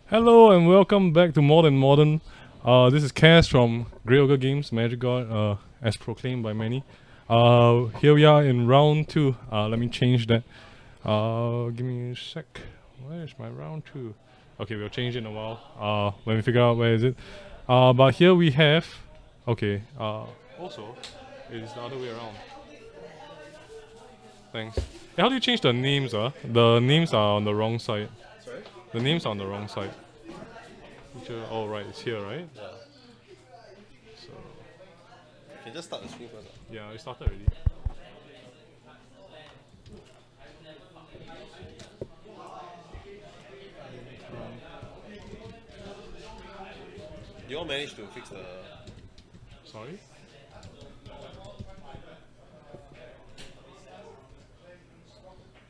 Hello and welcome back to More Than Modern. This is Cass from Grey Ogre Games, Magic God, as proclaimed by many. Here we are in round 2. Let me change that. Give me a sec. Where is my round 2? Okay, we'll change it in a while. When we figure out where is it. But here we have. Okay. Also, it is the other way around. Thanks. Hey, how do you change the names? The names are on the wrong side. Sorry? The names are on the wrong side. Oh right, it's here, right? Yeah. So You can just start the screen first. yeah, it started already. You all managed to fix the. Sorry.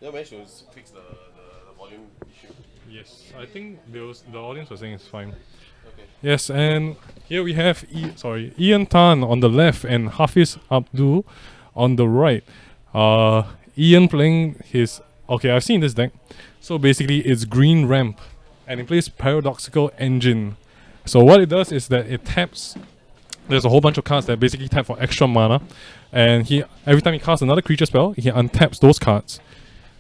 You all managed to fix the volume issue. Yes, I think the audience was saying it's fine. Okay. Yes, and here we have Ian Tan on the left and Hafiz Abdul on the right. Ian playing his I've seen this deck. So basically it's green ramp and it plays paradoxical engine. So what it does is that it taps there's a whole bunch of cards that basically tap for extra mana. And he every time he casts another creature spell, he untaps those cards.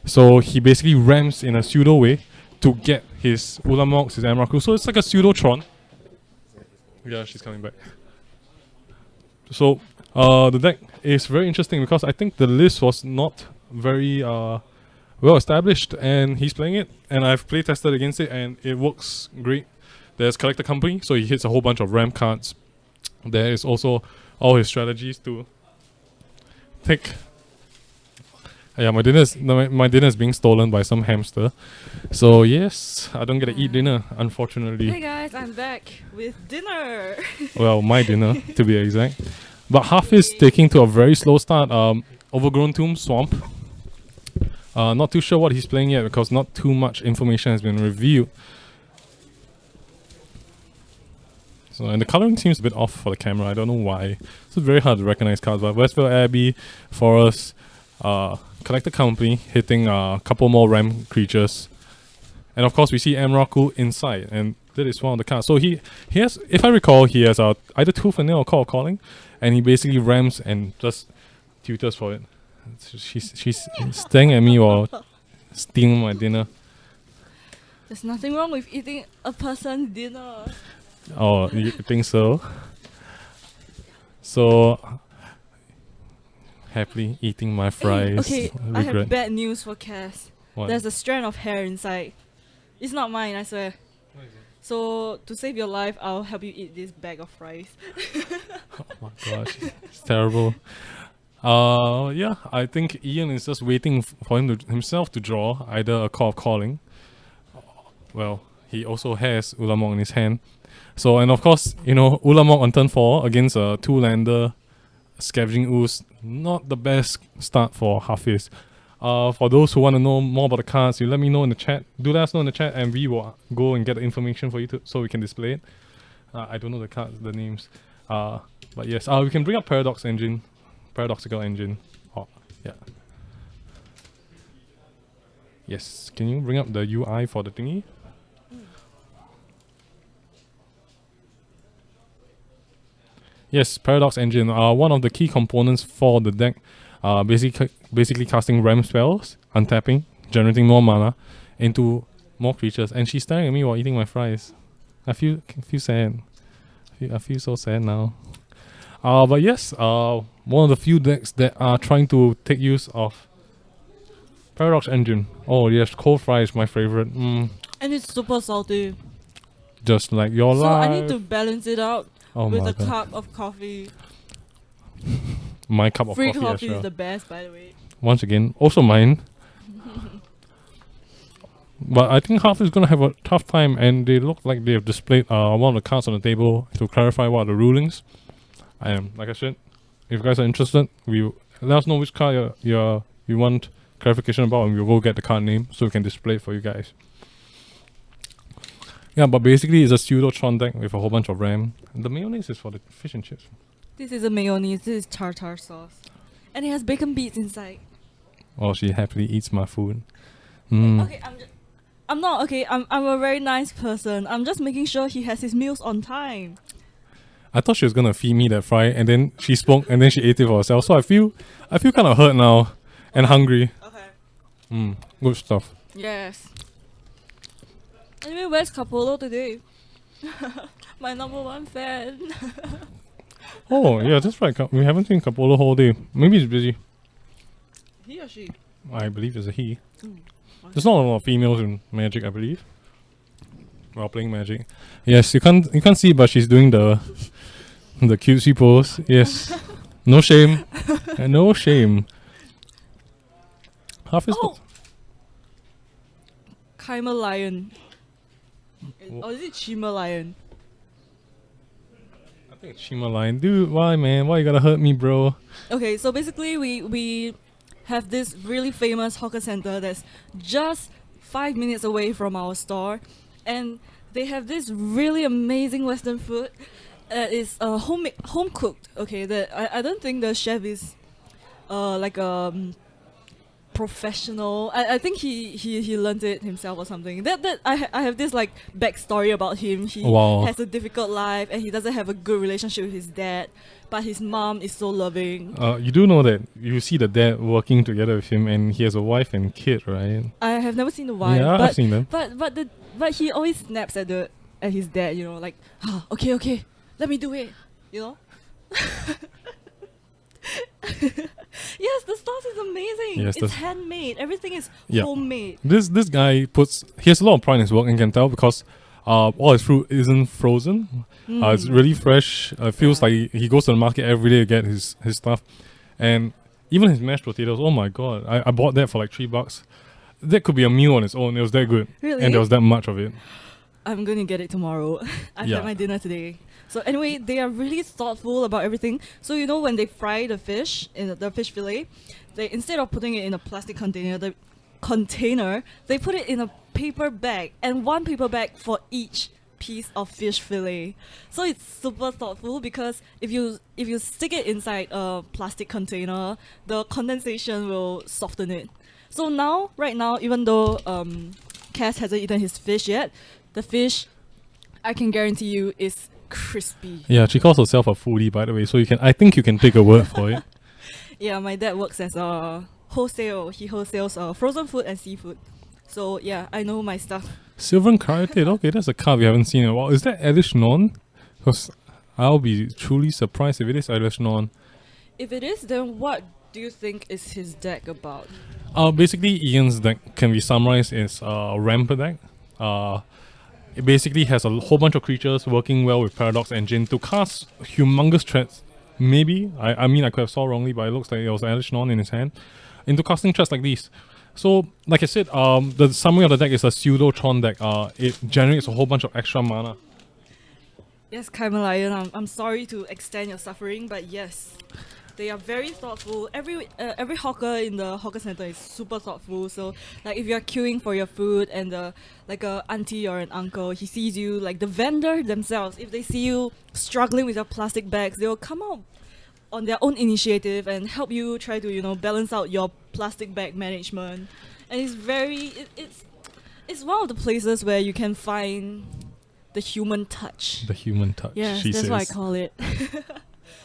So he basically ramps in a pseudo way to get his Ulamox, his Emrakul. So it's like a pseudo-tron. Yeah, she's coming back. So the deck is very interesting because I think the list was not very well established, and he's playing it, and I've play tested against it, and it works great. There's Collector Company, so he hits a whole bunch of ramp cards. There is also all his strategies to take. Yeah, my dinner is being stolen by some hamster. So yes, I don't get to eat dinner, unfortunately. Hey guys, I'm back with dinner. Well, my dinner to be exact. But half is taking to a very slow start. Overgrown Tomb Swamp. Not too sure what he's playing yet because not too much information has been revealed. So and the coloring seems a bit off for the camera. I don't know why. It's very hard to recognize cards. But Westville Abbey, Forest, Collector Company hitting a couple more ram creatures, and of course we see Emrakul inside, and that is one of the cards. So he has, if I recall, he has either Tooth and Nail or Call of Calling, and he basically rams and just tutors for it. She's staring at me while stealing my dinner. There's nothing wrong with eating a person's dinner. Oh, you think so? So happily eating my fries. Okay, I have Regret. bad news for Cass. What? There's a strand of hair inside. It's not mine, I swear. So to save your life, I'll help you eat this bag of fries. Oh my gosh, it's terrible. Yeah, I think Ian is just waiting for himself to draw either a Call of Calling. Well, he also has Ulamog in his hand. So, and of course, Ulamog on turn 4 against a 2-lander Scavenging Ooze, not the best start for Hafiz. For those who want to know more about the cards, you let me know in the chat. Do let us know in the chat, and we will go and get the information for you so we can display it. I don't know the cards, the names. But yes, we can bring up Paradoxical Engine. Oh, yeah. Yes, can you bring up the UI for the thingy? Yes, Paradox Engine are one of the key components for the deck. Basically casting ram spells, untapping, generating more mana into more creatures. And she's staring at me while eating my fries. I feel sad. I feel so sad now. But yes, one of the few decks that are trying to take use of Paradox Engine. Oh yes, cold fry is my favorite. And it's super salty. Just like your So life. I need to balance it out with a cup of coffee. My cup of Free coffee, coffee as well. is the best, by the way. Once again, also mine. But I think Half is gonna have a tough time, and they look like they have displayed one of the cards on the table to clarify what are the rulings. Like I said, if you guys are interested, let us know which card you want clarification about, and we'll go get the card name so we can display it for you guys. Yeah, but basically it's a pseudo-tron deck with a whole bunch of RAM. And the mayonnaise is for the fish and chips. This is a mayonnaise, this is tartar sauce. And it has bacon bits inside. Oh, she happily eats my food. Okay, I'm not okay. I'm a very nice person. I'm just making sure he has his meals on time. I thought she was gonna feed me that fry, and then she spoke, and then she ate it for herself. So I feel kind of hurt now, and hungry. Okay. Good stuff. Yes. Anyway, where's Capolo today? My number one fan. Oh yeah, that's right. We haven't seen Capolo whole day. Maybe he's busy. He or she? I believe it's a he. There's not a lot of females in Magic, I believe. While playing Magic. Yes, you can't see, but she's doing the cutesy pose. Yes. No shame. No shame. Half is Oh! Chimera lion. Or is it Chima lion? I think it's Shima line. Dude, why man? Why you gotta hurt me, bro? Okay, so basically we have this really famous hawker center that's just 5 minutes away from our store, and they have this really amazing Western food that is home cooked. Okay, that I don't think the chef is like a professional. I think he learned it himself or something. That I have this like backstory about him. He Wow. has a difficult life and he doesn't have a good relationship with his dad, but his mom is so loving. You do know that you see the dad working together with him, and he has a wife and kid, right? I have never seen the wife. Yeah, but, I've seen them. But he always snaps at his dad. You know, like okay, let me do it. You know. Yes, the sauce is amazing. Yes, It's handmade. Everything is Yeah. homemade. This guy he has a lot of pride in his work, and you can tell because all his fruit isn't frozen. It's really fresh. Feels like he goes to the market every day to get his stuff, and even his mashed potatoes. Oh my god, I bought that for like $3. That could be a meal on its own. It was that good, Really? and there was that much of it. I'm gonna get it tomorrow. I've Yeah. had my dinner today. So anyway, they are really thoughtful about everything. So you know when they fry the fish in the fish fillet, they instead of putting it in a plastic container, they put it in a paper bag, and one paper bag for each piece of fish fillet. So it's super thoughtful because if you stick it inside a plastic container, the condensation will soften it. So right now, even though Cass hasn't eaten his fish yet, the fish, I can guarantee you, is crispy. Yeah, she calls herself a foodie, by the way. So I think you can take a word for it. Yeah, my dad works as a wholesale. He wholesales frozen food and seafood. So yeah, I know my stuff. Sylvan Karate. Okay, that's a card we haven't seen in a while. Is that Elish Non? Because I'll be truly surprised if it is Elish Non. If it is, then what do you think is his deck about? Basically, Ian's deck can be summarized as a ramp deck. It basically has a whole bunch of creatures working well with Paradox Engine to cast humongous threats. Maybe I mean I could have saw wrongly, but it looks like it was Elish Non in his hand into casting threats like these. So, like I said, the summary of the deck is a pseudo-tron deck. It generates a whole bunch of extra mana. Yes, Chimera Lion, I'm sorry to extend your suffering, but yes, they are very thoughtful. Every hawker in the hawker center is super thoughtful. So, like if you're queuing for your food and like a auntie or an uncle, he sees you, like the vendor themselves, if they see you struggling with your plastic bags, they will come out on their own initiative and help you try to balance out your plastic bag management. And it's one of the places where you can find the human touch. The human touch. Yes, she that's says. what I call it.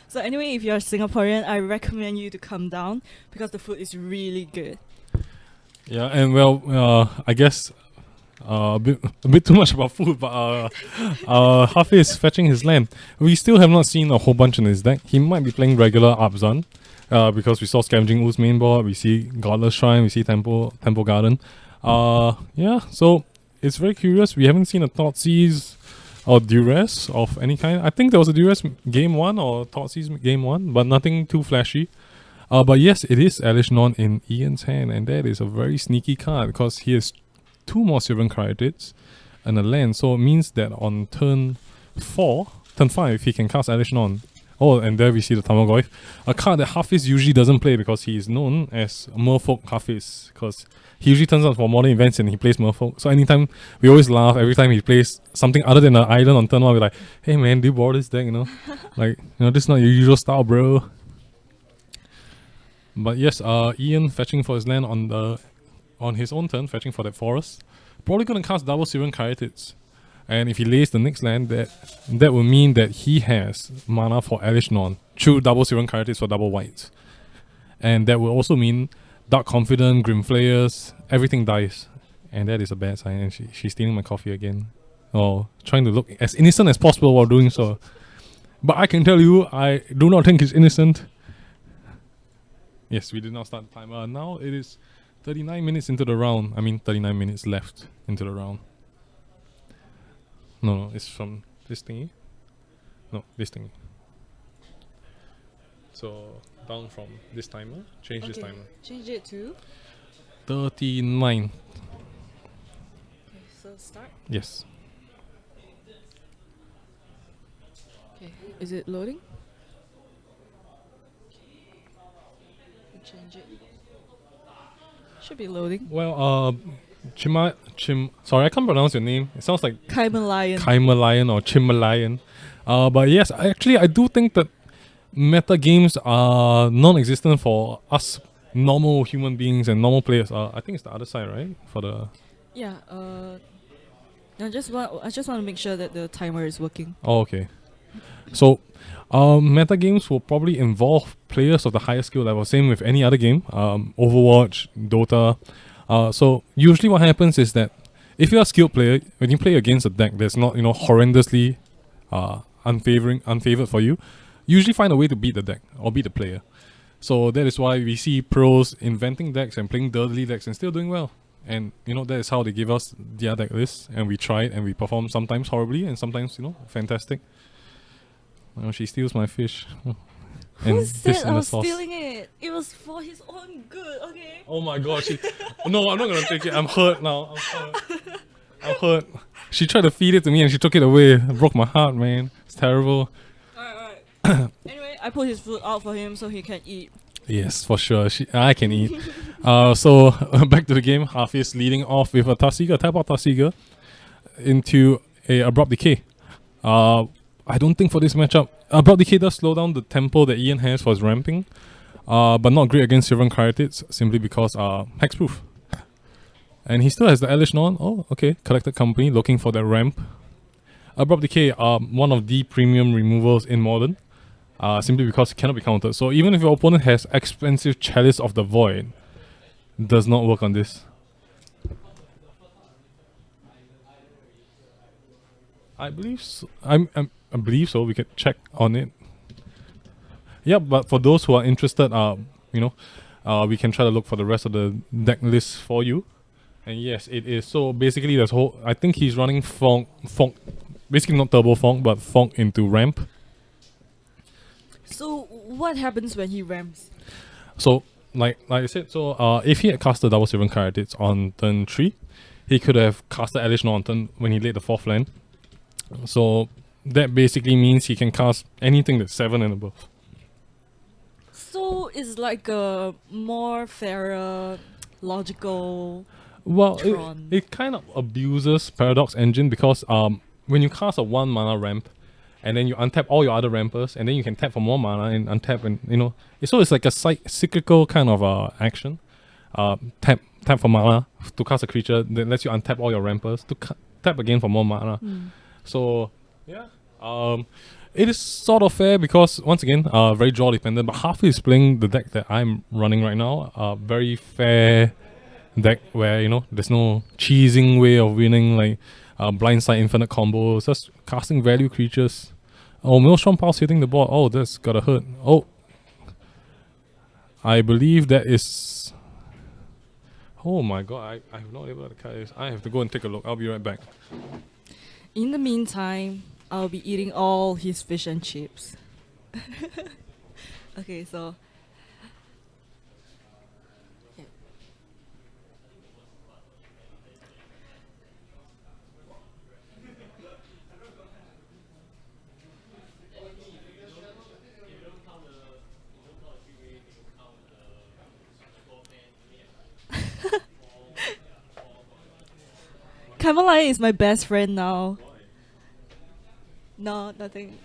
So anyway, if you're Singaporean, I recommend you to come down because the food is really good. Yeah, and well, I guess a bit too much about food, but Hafiz is fetching his land. We still have not seen a whole bunch in his deck. He might be playing regular Abzan, because we saw Scavenging Ooze main board, we see Godless Shrine, we see Temple Garden. Yeah, so it's very curious. We haven't seen a Thoughtseize or Duress of any kind. I think there was a Duress game 1 or Thoughtseize game 1, but nothing too flashy. But yes, it is Elish Non in Ian's hand, and that is a very sneaky card because he has 2 more Sylvan Cryptids and a land, so it means that on turn 5, he can cast Elish Non. Oh, and there we see the Tamagotchi, a card that Hafiz usually doesn't play because he is known as Merfolk Hafiz, because he usually turns up for modern events and he plays Merfolk. So anytime, we always laugh every time he plays something other than an island on turn 1, we're like, hey man, do you borrow this deck, like, this is not your usual style, bro. But yes, Ian fetching for his land on his own turn, fetching for that forest probably gonna cast double Syrian Karates. And if he lays the next land, that will mean that he has mana for Elish Non through double Syrian Karates for double whites. And that will also mean Dark Confident, Grim Flayers, everything dies. And that is a bad sign. And she's stealing my coffee again. Or trying to look as innocent as possible while doing so. But I can tell you, I do not think it's innocent. Yes, we did not start the timer. Now it is 39 minutes into the round. I mean, 39 minutes left into the round. No, it's from this thingy. No, this thingy. So, down from this timer. Change this timer. Change it to? 39. Okay, so start? Yes. Okay, is it loading? Change it. Should be loading. Well, sorry, I can't pronounce your name. It sounds like Kaimalion. Kaimalion or Chimalion. But yes, I do think that meta games are non-existent for us normal human beings and normal players. I think it's the other side, right? For the Yeah. I just want to make sure that the timer is working. oh, okay. So, meta games will probably involve players of the higher skill level. Same with any other game, Overwatch, Dota. So usually what happens is that if you're a skilled player, when you play against a deck that's not horrendously unfavored for you, usually find a way to beat the deck or beat the player. So that is why we see pros inventing decks and playing dirtily decks and still doing well. And that is how they give us their deck list, and we try it and we perform sometimes horribly and sometimes fantastic. She steals my fish. Who said I was stealing it? It was for his own good, okay? Oh my god, no, I'm not gonna take it. I'm hurt now. I'm hurt. She tried to feed it to me and she took it away. It broke my heart, man. It's terrible. Alright. Anyway, I put his food out for him so he can eat. Yes, for sure. I can eat. So back to the game. Hafiz leading off with a Tasiga, tap out Tasiga into a Abrupt Decay. I don't think for this matchup, Abrupt Decay does slow down the tempo that Ian has for his ramping, but not great against Syrian Karatids simply because hexproof. And he still has the Elish Non. Oh, okay. Collected Company looking for that ramp. Abrupt Decay, one of the premium removals in Modern, simply because it cannot be countered. So even if your opponent has expensive Chalice of the Void, does not work on this. I believe so. I believe so. We can check on it. Yeah, but for those who are interested, we can try to look for the rest of the deck list for you. And yes, it is. So basically, there's whole. I think he's running Fonk, basically not Turbo Fonk, but Fonk into ramp. So what happens when he ramps? So like I said, so if he had casted double Syrian Karatids on turn 3, he could have casted Elish Non on turn when he laid the 4th land. So that basically means he can cast anything that's 7 and above. So it's like a more fairer, logical. Well, Tron. it kind of abuses Paradox Engine because when you cast a 1 mana ramp and then you untap all your other rampers and then you can tap for more mana and untap and so it's like a cyclical kind of action. Tap for mana to cast a creature that lets you untap all your rampers to tap again for more mana. So yeah, it is sort of fair because once again, very draw dependent. But Hafi is playing the deck that I'm running right now. Very fair deck where there's no cheesing way of winning, like blindside infinite combos, just casting value creatures. Oh, Maelstrom Pulse hitting the board. Oh, that's gotta hurt. Oh, I believe that is. Oh my god, I have no idea what the card is. I have to go and take a look. I'll be right back. In the meantime, I'll be eating all his fish and chips. Okay, so. Yeah. Kamalai is my best friend now. No, nothing.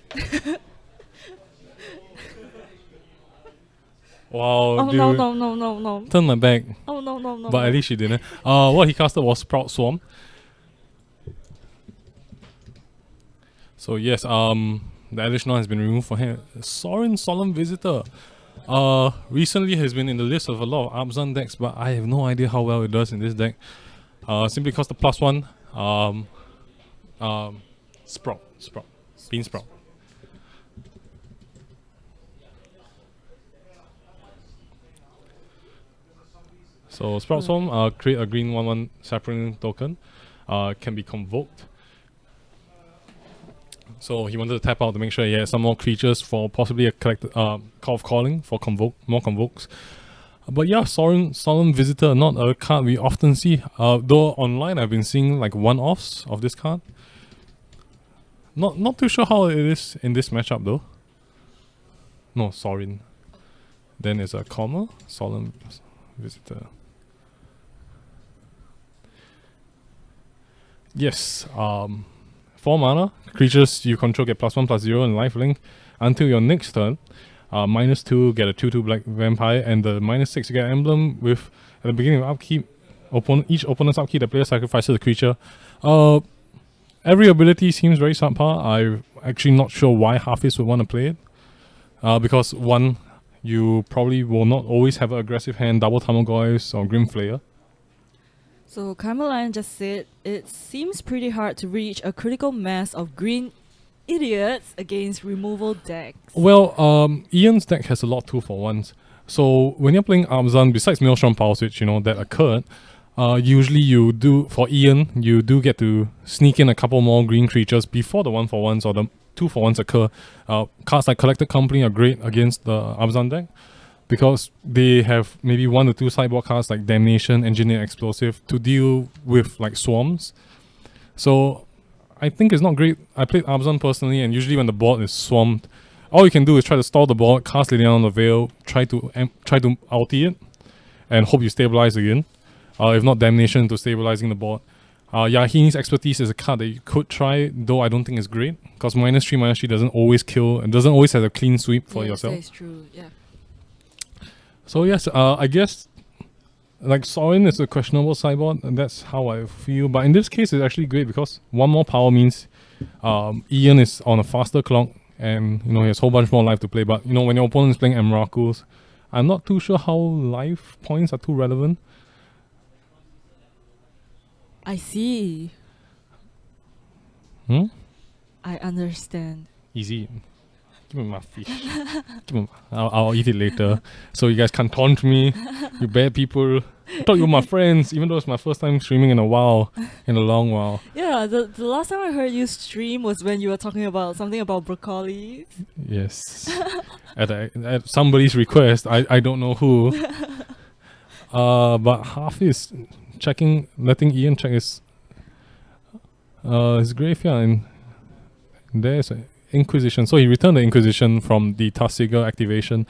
Wow, Oh dude. no. Turn my back. Oh no. But at least she didn't. What he casted was Sprout Swarm. So yes, the additional has been removed for him. Sorin Solemn Visitor. Recently has been in the list of a lot of Abzan decks, but I have no idea how well it does in this deck. Simply because the +1, Sprout, Bean Sprout. So Sprout Swarm, create a green 1/1 Sapling token, can be convoked. So he wanted to tap out to make sure he had some more creatures for possibly a collected Call of Calling for more convokes. But yeah, Solemn Visitor, not a card we often see. Though online I've been seeing like one-offs of this card. Not too sure how it is in this matchup though. No, Sorin. Then it's a comma, Solemn Visitor. Yes, 4 mana, creatures you control get +1/+0 and lifelink until your next turn. -2 get a 2/2 black vampire, and the -6 you get an emblem with at the beginning of upkeep. Each opponent's upkeep, the player sacrifices a creature. Every ability seems very subpar. I'm actually not sure why Hafiz would want to play it. Because one, you probably will not always have an aggressive hand, double Tarmogoyfs or Grim Flayer. So Carmeline just said it seems pretty hard to reach a critical mass of green idiots against removal decks. Well, Ian's deck has a lot of 2-for-1s. So when you're playing Abzan, besides Maelstrom Pulse, which that occurred, usually you do, for Ian, you do get to sneak in a couple more green creatures before the 1-for-1s or the 2-for-1s occur. Cards like Collected Company are great against the Abzan deck, because they have maybe 1 or 2 sideboard cards like Damnation, Engineer Explosive to deal with like swarms. So I think it's not great. I played Abzan personally, and usually when the board is swamped, all you can do is try to stall the board, cast Liliana on the Veil, try to ulti it, and hope you stabilize again. If not, Damnation to stabilizing the board. Yahini's Expertise is a card that you could try, though I don't think it's great, because -3/-3 doesn't always kill and doesn't always have a clean sweep for yourself. That's true, yeah. So yes, I guess like Sorin is a questionable sideboard, and that's how I feel. But in this case, it's actually great because 1 more power means Ian is on a faster clock, and he has a whole bunch more life to play. But when your opponent is playing Emrakul's, I'm not too sure how life points are too relevant. I see. I understand. Easy. Give me my fish. I'll eat it later. So you guys can't taunt me. You bad people. I thought you were my friends, even though it's my first time streaming in a long while. Yeah, the last time I heard you stream was when you were talking about something about broccoli. Yes. at somebody's request. I don't know who. But Hafiz letting Ian check his graveyard, and there's a Inquisition. So he returned the Inquisition from the Tasiga activation,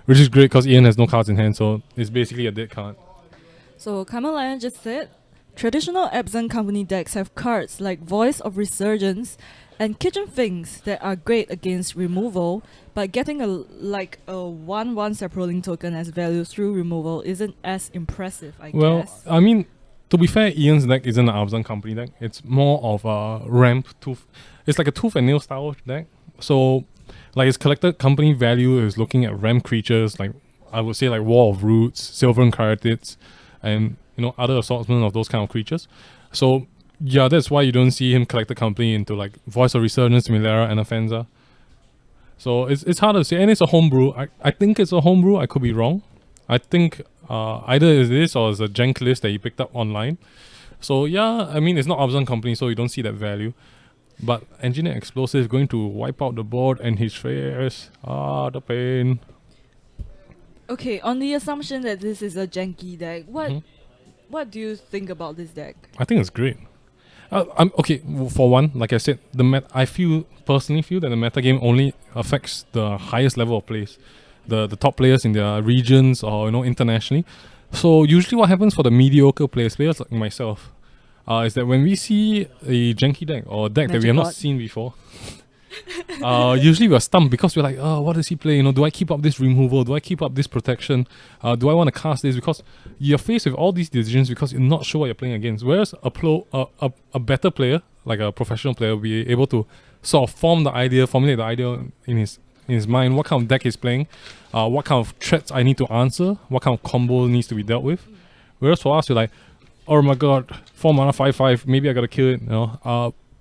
which is great because Ian has no cards in hand, so it's basically a dead card. So Kamalayan just said, traditional Abzan Company decks have cards like Voice of Resurgence and Kitchen Finks that are great against removal, but getting a 1/1 Saproling token as value through removal isn't as impressive, I guess. Well, I mean, to be fair, Ian's deck isn't an Abzan Company deck. It's more of a ramp tooth. It's like a tooth and nail style deck. So, like, his Collected Company value is looking at ramp creatures, like I would say like Wall of Roots, Sylvan Karatids, and other assortment of those kind of creatures. So yeah, that's why you don't see him Collected Company into like Voice of Resurgence, Milera, and Offenza. So it's hard to say, and it's a homebrew. I think it's a homebrew. I could be wrong. I think either it is or it's a jank list that he picked up online. So yeah, I mean, it's not Abzan Company, so you don't see that value. But Engineer Explosive is going to wipe out the board and his face. The pain. Okay, on the assumption that this is a janky deck, what do you think about this deck? I think it's great. Okay, for one, like I said, I personally feel that the metagame only affects the highest level of plays, the top players in their regions or internationally. So usually what happens for the mediocre players like myself, is that when we see a janky deck or a deck that we have not seen before, usually we're stumped because we're like, oh, what does he play? Do I keep up this removal? Do I keep up this protection? Do I want to cast this? Because you're faced with all these decisions because you're not sure what you're playing against. Whereas a better player, like a professional player, will be able to sort of formulate the idea in his mind, what kind of deck he's playing, what kind of threats I need to answer, what kind of combo needs to be dealt with. Whereas for us, we're like, oh my god, 4 mana 5/5, maybe I gotta kill it,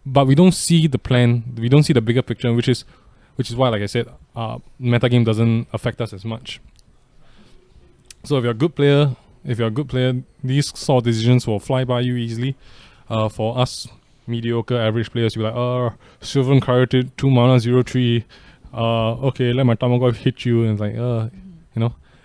but we don't see the plan, we don't see the bigger picture, which is why, like I said, metagame doesn't affect us as much. So if you're a good player, these sort of decisions will fly by you easily. For us mediocre average players, you're like, Sylvan Coyote 2 mana 0/3. Okay, let my Tamagotchi hit you, and it's like,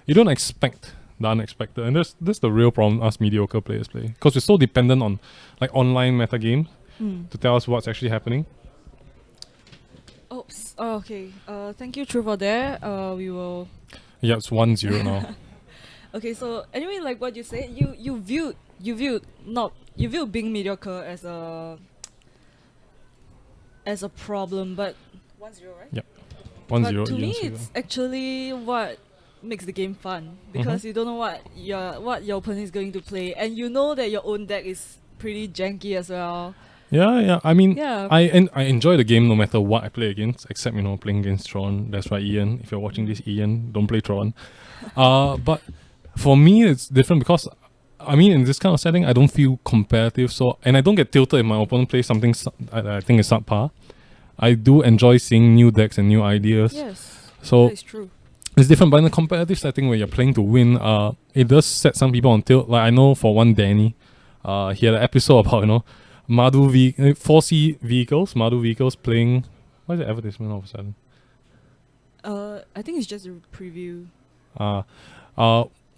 you don't expect the unexpected, and that's the real problem us mediocre players play, because we're so dependent on like online metagames to tell us what's actually happening. Oops. Oh, okay. Thank you, True, for that. We will. Yeah, it's 1-0 now. Okay, so anyway, like what you said, you viewed being mediocre as a problem, but 1-0, right? Yep. 1-0. But to me, yes, it's actually what makes the game fun, because you don't know what your opponent is going to play, and you know that your own deck is pretty janky as well. Yeah. I mean, Yeah. I enjoy the game no matter what I play against, except playing against Tron. That's right, Ian. If you're watching this, Ian, don't play Tron. But for me, it's different because, I mean, in this kind of setting, I don't feel competitive. And I don't get tilted if my opponent plays something I think is subpar. I do enjoy seeing new decks and new ideas. Yes. So that is true. it's different, but in a competitive setting where you're playing to win, it does set some people on tilt. Like I know for one, Danny, he had an episode about Madhu 4C vehicles, Madhu vehicles playing. Why is the advertisement all of a sudden? I think it's just a preview.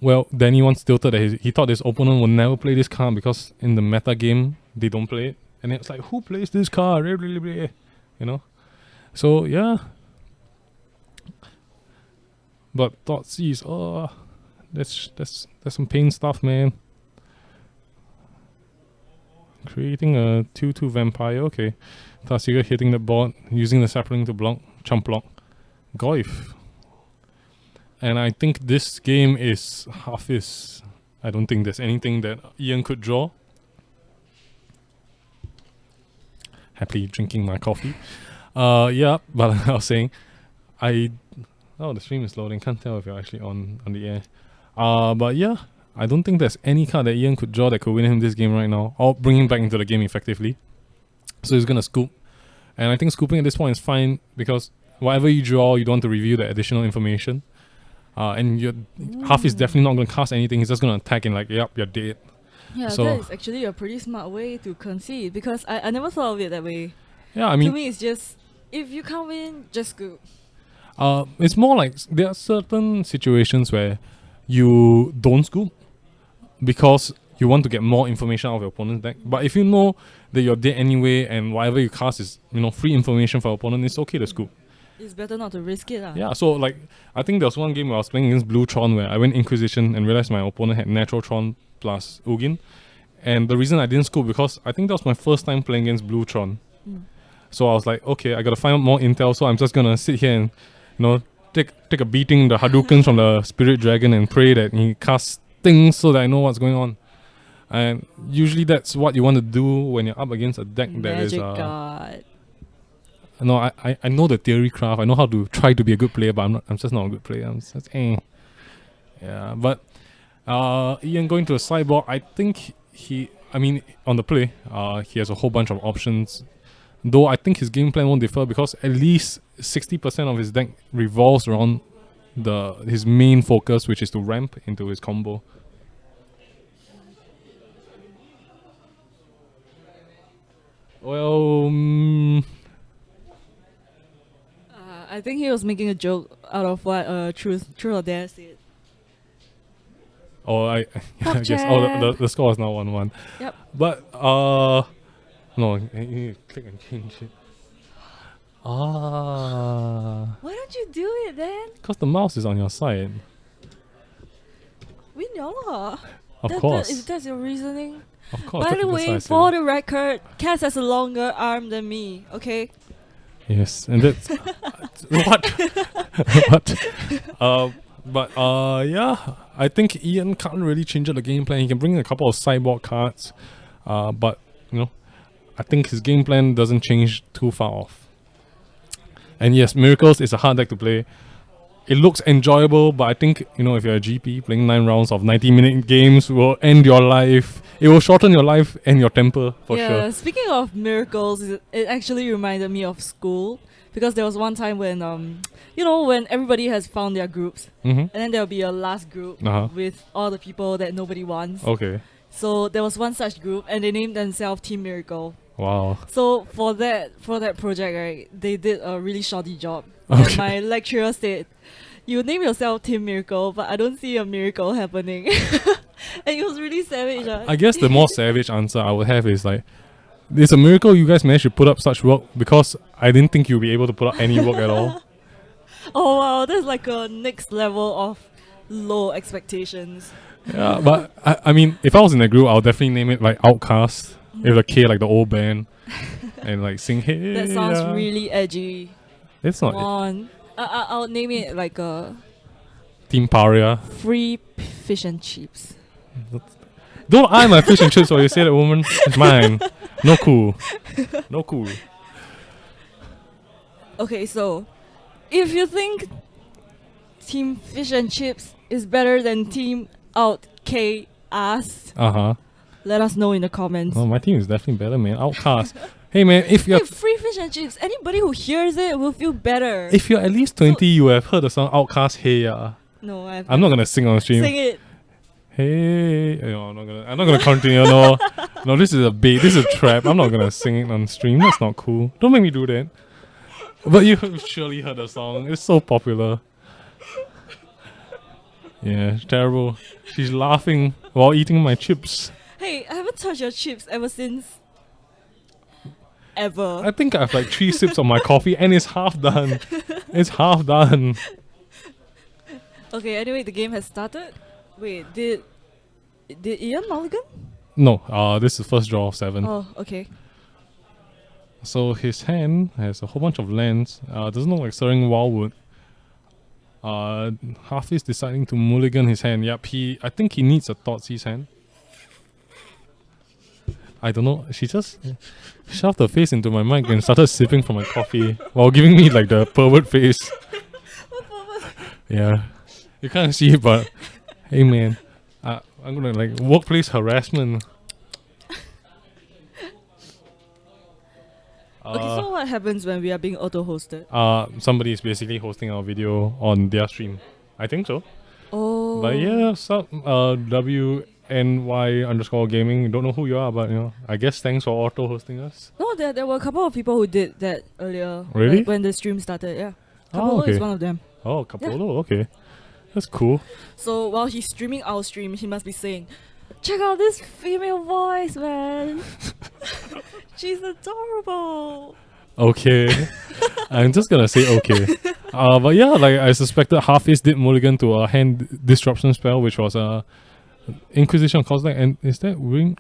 Well, Danny once tilted that he thought his opponent would never play this card because in the meta game they don't play it, and it's like, who plays this card? So yeah. But Thoughtseize, that's some pain stuff, man. Creating a 2/2 vampire, okay. Tarsiga hitting the board, using the sapling to chump block. Goif. And I think this game is Hafiz. I don't think there's anything that Ian could draw. Happily drinking my coffee. Yeah, but I was saying, oh, the stream is loading. Can't tell if you're actually on the air. But yeah, I don't think there's any card that Ian could draw that could win him this game right now, or bring him back into the game effectively. So he's gonna scoop, and I think scooping at this point is fine because whatever you draw, you don't want to reveal the additional information. And your half is definitely not gonna cast anything. He's just gonna attack and yep, you're dead. Yeah, so that is actually a pretty smart way to concede, because I never thought of it that way. Yeah, I mean, to me it's just, if you can't win, just scoop. It's more like there are certain situations where you don't scoop because you want to get more information out of your opponent's deck. But if you know that you're dead anyway and whatever you cast is free information for your opponent, it's okay to scoop. It's better not to risk it. Yeah, so I think there was one game where I was playing against Blue Tron where I went Inquisition and realized my opponent had Natural Tron plus Ugin. And the reason I didn't scoop because I think that was my first time playing against Blue Tron. So I was like, okay, I gotta find out more intel, so I'm just gonna sit here and take a beating the Hadoukens from the Spirit Dragon and pray that he casts things so that I know what's going on. And usually that's what you want to do when you're up against a deck that is Magic God. No, I know the theory craft. I know how to try to be a good player, but I'm just not a good player. I'm just Yeah, but Ian going to a sideboard, I think on the play, he has a whole bunch of options. Though I think his game plan won't differ because at least 60% of his deck revolves around his main focus, which is to ramp into his combo. Well, I think he was making a joke out of what Truth or Dare said. Oh, I guess. Oh, the score is now 1-1. Yep. But no, you click and change it. Why don't you do it then? Because the mouse is on your side. We know lah. Of course. If that's your reasoning. Of course. By the way, for the record, Cass has a longer arm than me. Okay. Yes, and that's what what. But yeah, I think Ian can't really change up the game plan. He can bring a couple of sideboard cards, but I think his game plan doesn't change too far off. And yes, Miracles is a hard deck to play. It looks enjoyable, but I think, if you're a GP, playing 9 rounds of 90-minute games will end your life. It will shorten your life and your temper, for sure. Yeah, speaking of miracles, it actually reminded me of school. Because there was one time when, when everybody has found their groups. Mm-hmm. And then there'll be a last group with all the people that nobody wants. Okay. So there was one such group, and they named themselves Team Miracle. Wow. So for that project, right, they did a really shoddy job. Okay. And my lecturer said, "You name yourself Team Miracle, but I don't see a miracle happening." And it was really savage. I guess the more savage answer I would have is like, it's a miracle you guys managed to put up such work, because I didn't think you'll be able to put up any work at all. Oh wow, that's like a next level of low expectations. Yeah, but I mean, if I was in a group, I'll definitely name it like Outcast, with a K like the old band, and like sing hey. That sounds really edgy. It's Come not on. I'll name it like a Team Paria. free fish and chips. Don't eye my fish and chips while you say that, woman. It's mine. No cool. No cool. Okay, so if you think Team Fish and Chips is better than Team Outcast, let us know in the comments. Oh, my team is definitely better, man. Outcast. Hey, man, if you're Hey, free fish and chips. Anybody who hears it will feel better. if you're at least 20, you have heard the song Outcast. Hey, No, I'm not gonna sing on stream. Sing it. Hey, I'm not gonna continue. No, no, this is a bait. This is a trap. I'm not gonna sing it on stream. That's not cool. Don't make me do that. But you have surely heard the song. It's so popular. Yeah, it's terrible. She's laughing while eating my chips. Hey, I haven't touched your chips ever since. Ever. I think I have like 3 sips of my coffee and it's half done. It's half done. Okay, anyway, the game has started. Wait, did Ian mulligan? No, this is first draw of 7. Oh, okay. So his hand has a whole bunch of lands. Doesn't look like stirring Wildwood. Half is deciding to mulligan his hand. Yep, I think he needs a Thoughtseize hand. I don't know. She just shoved her face into my mic and started sipping from my coffee while giving me like the pervert face. Yeah, you can't see it, but hey, man, I'm gonna like workplace harassment. Okay, so what happens when we are being auto-hosted? Somebody is basically hosting our video on their stream. I think so. Oh. But yeah, WNY_gaming. Don't know who you are, but I guess thanks for auto hosting us. No, there were a couple of people who did that earlier. Really? Like when the stream started, yeah. Oh, Capolo okay. is one of them. Oh, Capolo, okay. That's cool. So while he's streaming our stream, he must be saying, "Check out this female voice, man. She's adorable." Okay. I'm just gonna say okay. But yeah, like I suspected Hafiz did mulligan to a hand disruption spell, which was a Inquisition Cosmic. And is that Vern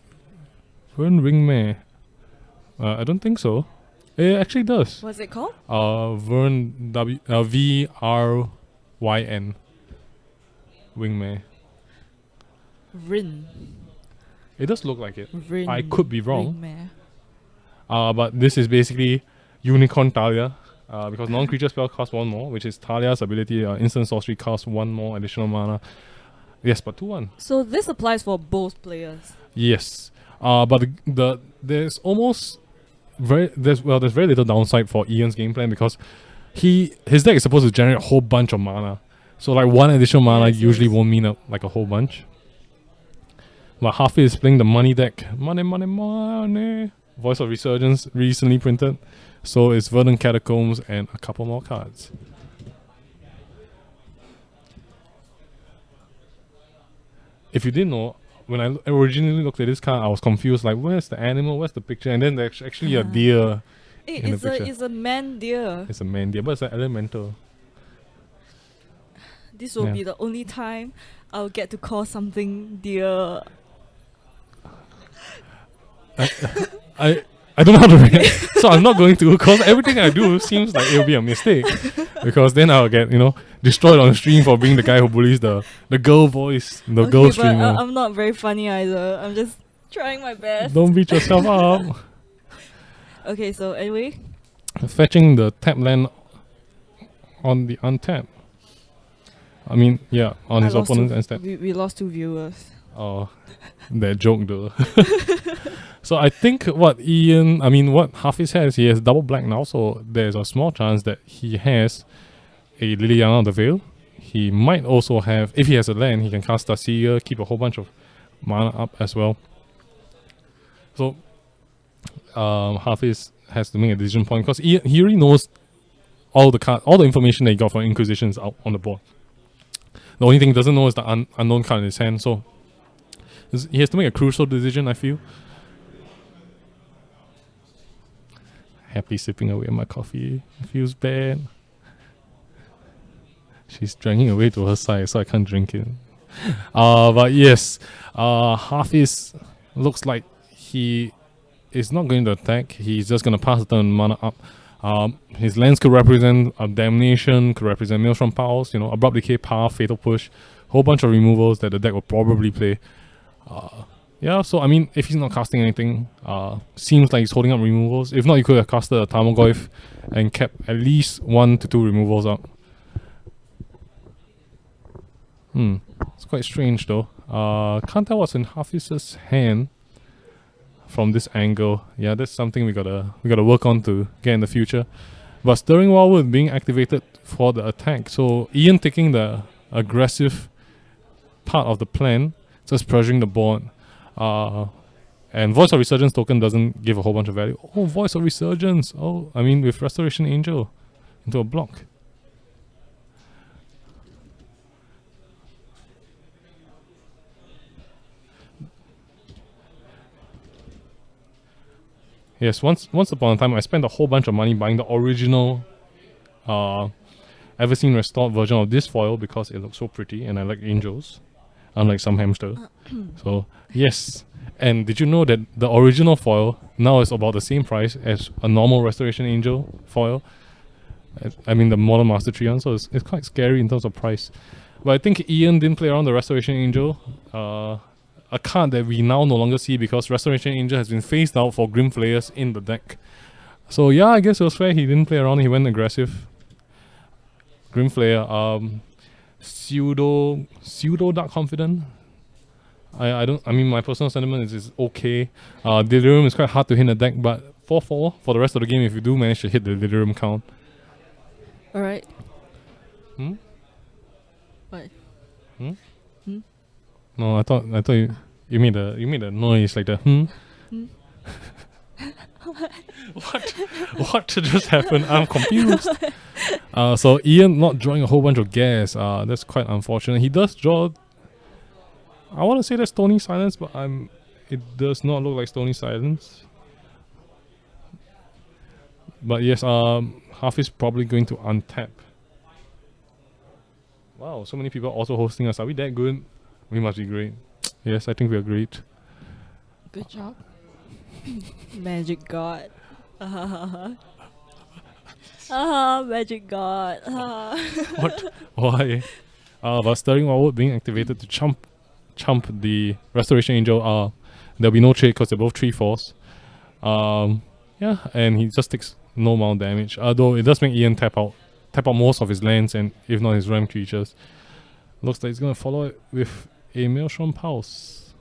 Ringmare? I don't think so. It actually does. What's it called? Vern VRYN Wingmare. Rin. It does look like it. Rin. I could be wrong. Ringmare. But this is basically Unicorn Talia. Because non-creature spell costs 1 more, which is Talia's ability. Instant sorcery costs 1 more additional mana. Yes, but 2/1. So this applies for both players. Yes. But there's almost there's very little downside for Ian's game plan, because his deck is supposed to generate a whole bunch of mana. So like 1 additional mana usually won't mean like a whole bunch. But Hafi is playing the money deck. Money, money, money. Voice of Resurgence recently printed. So it's Verdant Catacombs and a couple more cards. If you didn't know, when I originally looked at this card, I was confused. Like, where's the animal? Where's the picture? And then there's actually a deer in the picture. It's a man deer. It's a man deer, but it's an elemental. This will be the only time I'll get to call something deer. I I don't know how to react. So I'm not going to, because everything I do seems like it'll be a mistake. Because then I'll get, destroyed on stream for being the guy who bullies the girl voice, the girl but streamer. I'm not very funny either. I'm just trying my best. Don't beat yourself up. Okay, so anyway. Fetching the tap land on the untap. I mean, yeah, on his opponent's end step. We lost 2 viewers. Oh, that joke though. So I think what Hafiz has, he has double black now, so there's a small chance that he has a Liliana of the Veil. He might also have, if he has a land, he can cast Darcia, keep a whole bunch of mana up as well. So Hafiz has to make a decision point because he already knows all the information that he got from Inquisition is out on the board. The only thing he doesn't know is the unknown card in his hand, so he has to make a crucial decision, I feel. Happy sipping away my coffee. It feels bad. She's drinking away to her side, so I can't drink it. But yes, Hafiz looks like he is not going to attack. He's just going to pass the turn mana up. His lands could represent Damnation, could represent Maelstrom Pulse, Abrupt Decay, Power, Fatal Push, whole bunch of removals that the deck will probably play. Yeah, so I mean, if he's not casting anything, seems like he's holding up removals. If not, he could have casted a Tarmogoyf and kept at least 1 to 2 removals up. It's quite strange though. Can't tell what's in Hafiz's hand from this angle. Yeah, that's something we gotta work on to get in the future. But Stirring Wildwood being activated for the attack, so Ian taking the aggressive part of the plan, just pressuring the board. And Voice of Resurgence token doesn't give a whole bunch of value. Oh, Voice of Resurgence! Oh, I mean with Restoration Angel into a block. Yes, once upon a time, I spent a whole bunch of money buying the original Everseen Restored version of this foil because it looks so pretty and I like angels, unlike some hamster. So, yes. And did you know that the original foil now is about the same price as a normal Restoration Angel foil? I mean, the Modern Master Tree one, so it's quite scary in terms of price. But I think Ian didn't play around the Restoration Angel. A card that we now no longer see because Restoration Angel has been phased out for Grim Flayers in the deck. So yeah, I guess it was fair he didn't play around, he went aggressive. Grim Flayer, pseudo Dark Confident. I mean my personal sentiment is it's okay. Delirium is quite hard to hit in the deck, but 4/4 for the rest of the game if you do manage to hit the Delirium count. Alright. What? No, I thought you made a noise like the What just happened? I'm confused. So Ian not drawing a whole bunch of gas. That's quite unfortunate. He does draw. I want to say that's Stony Silence, but it does not look like Stony Silence. But yes, Half is probably going to untap. Wow, so many people also hosting us. Are we that good? We must be great. Yes, I think we are great. Good job. Magic God. Magic God. What? Why? But Stirring Wildwood being activated to chump the Restoration Angel. There'll be no trade because they're both 3/4s. Yeah, and he just takes no amount of damage. Though it does make Ian tap out most of his lands and if not his ramp creatures. Looks like he's gonna follow it with a Maelstrom Pulse.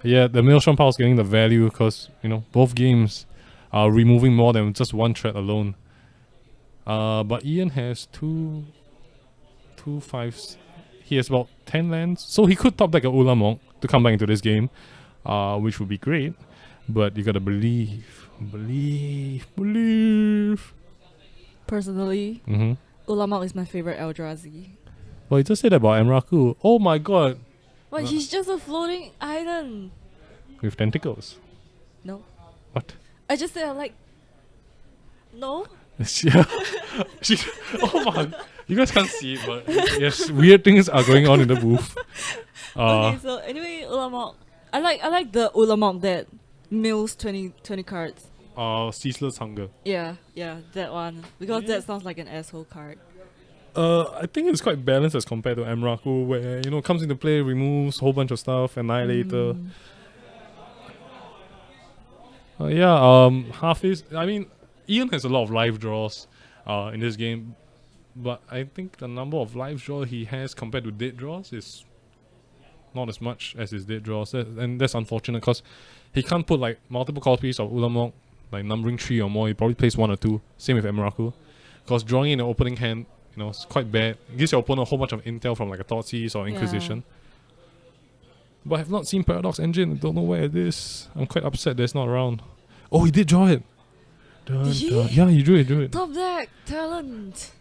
Yeah, the Maelstrom Pulse getting the value because both games are removing more than just one threat alone. But Ian has two 5s. He has about 10 lands, so he could top deck a Ulamog to come back into this game, which would be great. But you gotta believe. Personally, Ulamog is my favorite Eldrazi. Well, you just said that about Emrakul. Oh my god. What? He's just a floating island. With tentacles. No. What? I just said I like. No. Yeah. Oh my. You guys can't see it, but yes, weird things are going on in the booth. Okay, so anyway, Ulamog. I like the Ulamog that mills 20 cards. Ceaseless Hunger. Yeah, that one. Because Yeah. that sounds like an asshole card. I think it's quite balanced as compared to Emrakul, where comes into play, removes a whole bunch of stuff, Annihilator. Mm. Hafiz. I mean, Ian has a lot of live draws, in this game, but I think the number of live draw he has compared to dead draws is not as much as his dead draws, and that's unfortunate because he can't put like multiple copies of Ulamog, like numbering 3 or more. He probably plays 1 or 2. Same with Emrakul, because drawing in an opening hand, it's quite bad. It gives your opponent a whole bunch of intel from like a Thoughtseize or Inquisition. But I've not seen Paradox Engine. I don't know where it is. I'm quite upset that it's not around. Oh, he did draw it. Dun, Did he? dun. Yeah, he drew it. Top deck talent.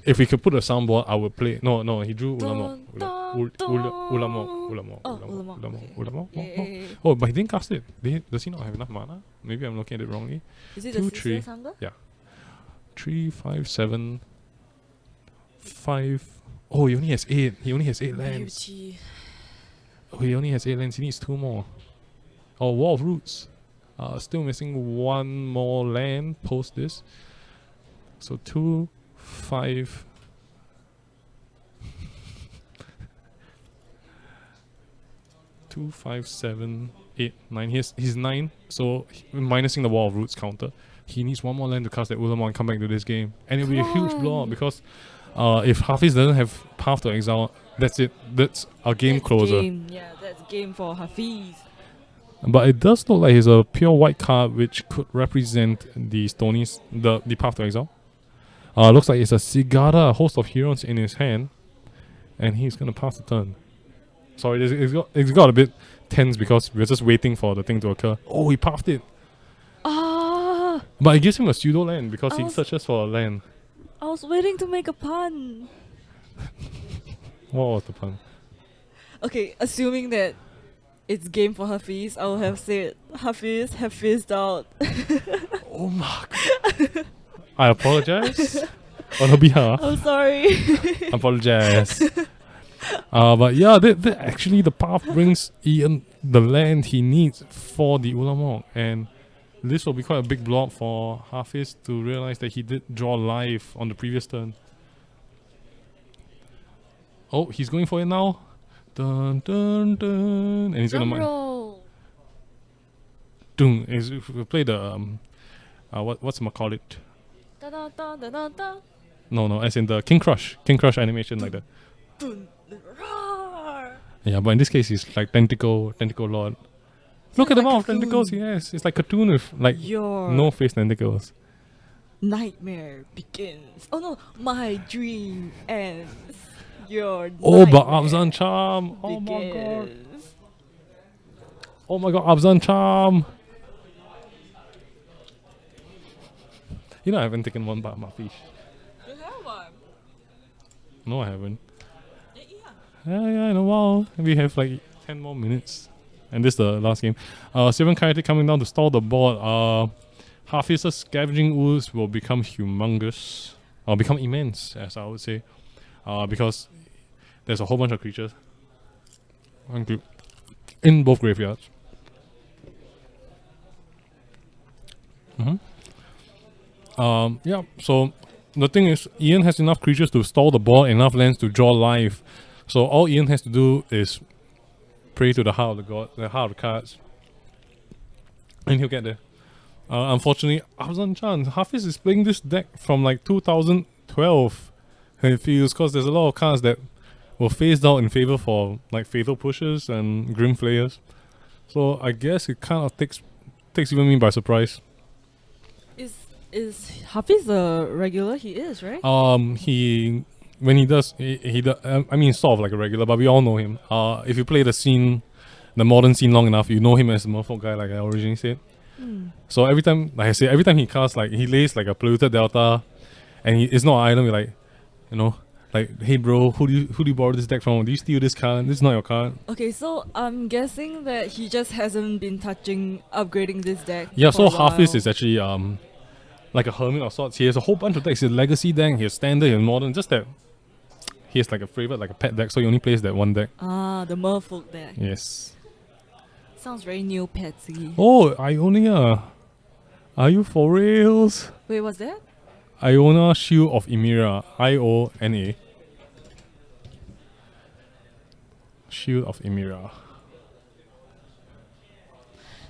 If we could put a soundboard, I would play. No, he drew Ulamog. Dun, dun, Ulamog. Oh, Ulamog. Okay. Yeah. Oh, but he didn't cast it. Does he not have enough mana? Maybe I'm looking at it wrongly. Is it 2, the 3. Ceaseless Hunger? Yeah. 3, 5, 7, 5. Oh, he only has 8. He only has 8 lands. Beauty. Oh, he only has 8 lands. He needs 2 more. Oh, Wall of Roots. Still missing 1 more land post this. So 2, 5. 2, 5, 7, 8, 9. He's 9. So minusing the Wall of Roots counter, he needs 1 more land to cast that Ulamog and come back to this game, and it'll be a huge blow because if Hafiz doesn't have Path to Exile, that's it. That's a game closer. Yeah, that's game for Hafiz. But it does look like he's a pure white card, which could represent the Stonies, the Path to Exile. Looks like it's a Sigada, a host of heroes in his hand, and he's gonna pass the turn. Sorry, it's got a bit tense because we're just waiting for the thing to occur. Oh, he pathed it. But it gives him a pseudo land because he searches for a land. I was waiting to make a pun. What was the pun? Okay, assuming that it's game for Hafiz, I will have said Hafiz have fizzed out. Oh my god. I apologize on her behalf. I'm sorry. Apologize. But yeah, actually the path brings Ian the land he needs for the Ulamog, and this will be quite a big block for Hafiz to realize that he did draw live on the previous turn. Oh, he's going for it now. Dun dun dun, and he's Drum gonna roll. Dun. If we play the what's call it? Da da da da da da. No, as in the King Crush animation like that. Dun, roar. Yeah, but in this case, he's like tentacle lord. Look at the like amount of Cocoon. tentacles he has. It's like cartoon with like Your no face tentacles. nightmare begins. Oh no, my dream ends. Your Oh, but nightmare Abzan Charm. Oh my god. begins. Oh my god, Abzan Charm. I haven't taken one bite of my fish. You have one. No, I haven't. Yeah. Yeah, in a while. We have like 10 more minutes. And this is the last game. 7 Kinetic coming down to stall the board. Hafiz's Scavenging Ooze will become humongous. Or become immense, as I would say. Because there's a whole bunch of creatures. In both graveyards. Yeah, so the thing is, Ian has enough creatures to stall the board, enough lands to draw life. So all Ian has to do is pray to the heart of the god, the heart of the cards, and he'll get there. Unfortunately, Abzan Chan, Hafiz is playing this deck from like 2012. It feels, because there's a lot of cards that were phased out in favor for like Fatal Pushes and Grim Flayers. So I guess it kind of takes even me by surprise. Is Hafiz a regular? He is, right? When he does, I mean, sort of like a regular, but we all know him. If you play the modern scene long enough, you know him as a Merfolk guy, like I originally said. So every time, like I say, every time he casts, like he lays like a polluted delta, and it's not an item. You're like, like, hey bro, who do you borrow this deck from? Do you steal this card? This is not your card. Okay, so I'm guessing that he just hasn't been upgrading this deck. Yeah, for so a while. Hafiz is actually like a hermit of sorts. He has a whole bunch of decks. He has legacy deck, he has standard, he has modern. Just that he has like a favorite, like a pet deck. So he only plays that one deck. The Merfolk deck. Yes. Sounds very Neopetsy. Oh, Ionia. Are you for reals? Wait, what's that? Iona Shield of Emira. Iona. Shield of Emira.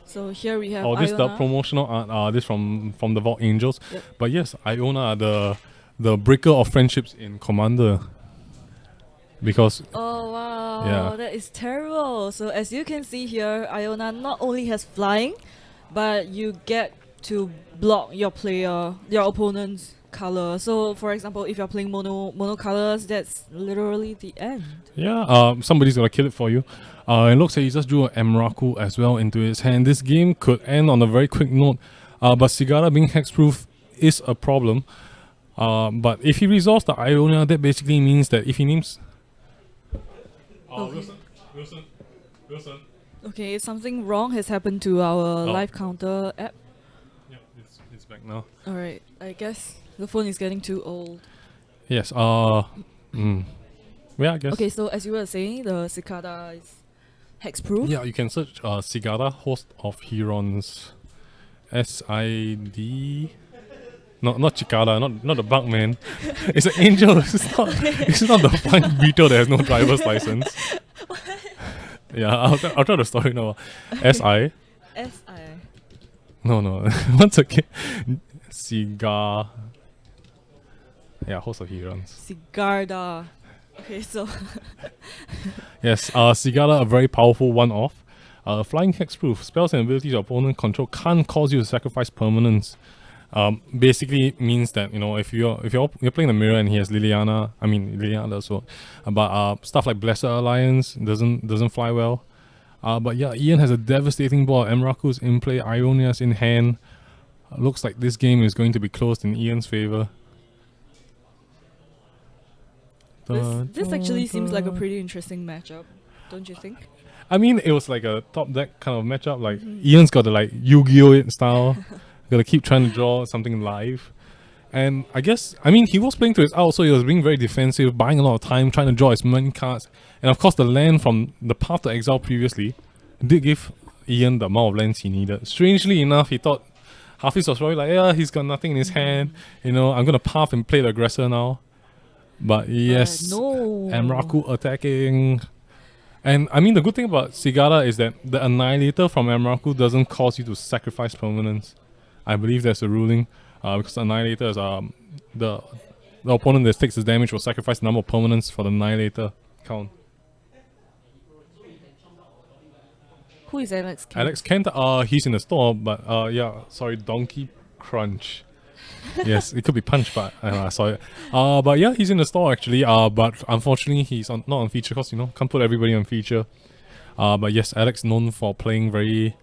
So here we have Oh, this is the Iona. promotional art. This from the Vault Angels. Yep. But yes, Iona are the breaker of friendships in Commander. Because Oh wow, Yeah. that is terrible. So as you can see here, Iona not only has flying, but you get to block your opponent's color. So for example, if you're playing mono colors, that's literally the end. yeah, somebody's gonna kill it for you. It looks like he just drew an Emrakul as well into his hand. This game could end on a very quick note. But Sigara being hexproof is a problem. But if he resolves the Iona, that basically means that if he names Okay. Wilson. Okay, something wrong has happened to our Oh. live counter app. Yeah, it's back now. Alright, I guess the phone is getting too old. Yes. Yeah, I guess. Okay, so as you were saying, the cicada is hexproof. Yeah, you can search Sigara Host of Herons. SID. No, not Cicada, not the bug man. It's an angel. It's not the flying beetle that has no driver's license. Yeah, I'll tell the story now. SI. SI. No. Once again. Cigar. Yeah, Host of Herons. Cigarda. Okay, so Yes, Sigala, a very powerful one-off. Flying hexproof. Spells and abilities your opponent control can't cause you to sacrifice permanents. Basically means that, you know, if you're playing the mirror and he has Liliana also, but stuff like Blessed Alliance doesn't fly well. But yeah, Ian has a devastating board. Emraku's in play, Ionia's in hand. Looks like this game is going to be closed in Ian's favor. this actually seems like a pretty interesting matchup, don't you think? I mean, it was like a top deck kind of matchup. Like Ian's got the like Yu-Gi-Oh it style. Gotta keep trying to draw something live. And I guess, I mean, he was playing to his out, so he was being very defensive, buying a lot of time, trying to draw as many cards. And of course, the land from the Path to Exile previously did give Ian the amount of lands he needed. Strangely enough, he thought Hafiz was probably like, yeah, he's got nothing in his hand. You know, I'm gonna Path and play the aggressor now. But yes, No. Emrakul attacking. And I mean, the good thing about Sigara is that the Annihilator from Emrakul doesn't cause you to sacrifice permanents. I believe that's the ruling, because Annihilator is the opponent that takes the damage will sacrifice the number of permanents for the Annihilator count. Who is Alex Kent? Alex Kent, he's in the store, but yeah, sorry, Donkey Crunch. Yes, it could be Punch, but I saw it. But yeah, he's in the store actually. But unfortunately, he's not on feature because, you know, can't put everybody on feature. But yes, Alex known for playing very,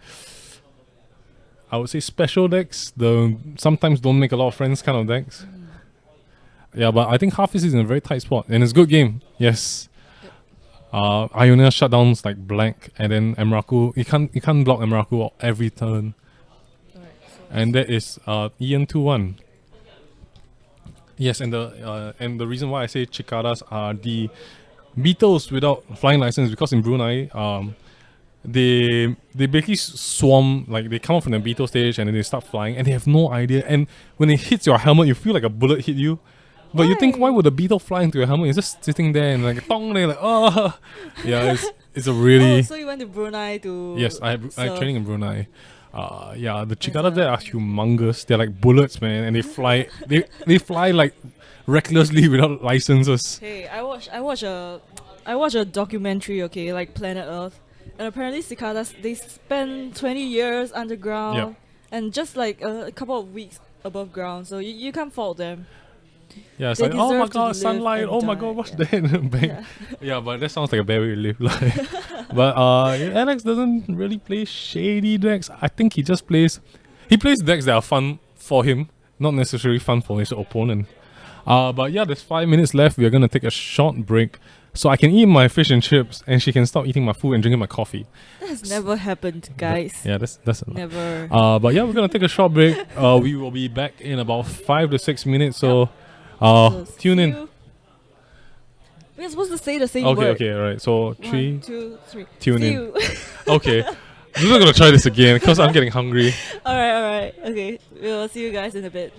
I would say, special decks. The sometimes don't make a lot of friends kind of decks. Yeah, but I think Hafiz is in a very tight spot, and it's a good game. Yes. Ionia shutdowns like blank, and then Emrakul, you can't block Emrakul every turn. Alright, so And that is Ian 2-1. Yes, and the reason why I say Cicadas are the beetles without flying license, because in Brunei, they basically swarm, like they come up from the beetle stage and then they start flying and they have no idea. And when it hits your helmet, you feel like a bullet hit you. But you think, why would a beetle fly into your helmet? It's just sitting there and like tong, they're like, oh, yeah, it's a really. Oh, so you went to Brunei to. Yes, I have surf. training in Brunei. Yeah, the cicadas there are humongous. They're like bullets, man, and they fly. They fly like recklessly without licenses. Hey, I watch a documentary, okay, like Planet Earth, and apparently cicadas, they spend 20 years underground, Yep. and just like a couple of weeks above ground, so you can't fault them. Yeah, it's They like, oh my deserve to god, live sunlight. and Oh my die, god, what's yeah. that? Bang. Yeah. Yeah, but that sounds like a bad way to live life. But Alex doesn't really play shady decks. I think he plays decks that are fun for him, not necessarily fun for his opponent. But yeah, there's 5 minutes left. We're gonna take a short break, so I can eat my fish and chips, and she can stop eating my food and drinking my coffee. That has never happened, guys. Yeah, that's a lot. Never. But yeah, we're gonna take a short break. We will be back in about 5 to 6 minutes. So, So tune see in. you. We're supposed to say the same Okay, word. okay, alright. So 3, 1, 2, 3. tune See in. you. Okay. I'm not gonna try this again because I'm getting hungry. All right. Okay. We'll see you guys in a bit.